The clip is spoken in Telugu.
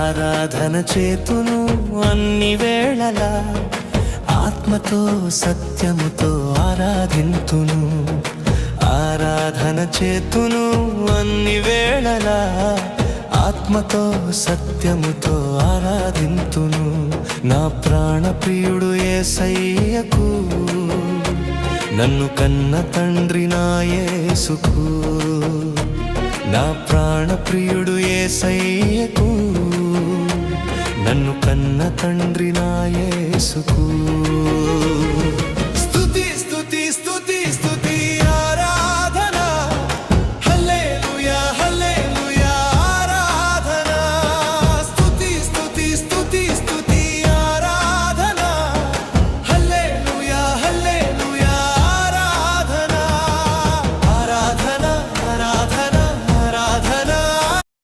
ఆరాధన చేతును అన్ని వేళలా, ఆత్మతో సత్యముతో ఆరాధింతును. ఆరాధన చేతును అన్ని వేళలా, ఆత్మతో సత్యముతో ఆరాధింతును. నా ప్రాణ ప్రియుడు యేసయ్యకు, నన్ను కన్న తండ్రి నా యేసుకు. నా ప్రాణ ప్రియుడు యేసయ్యకు, నన్ను కన్న తండ్రి నా యేసుకు.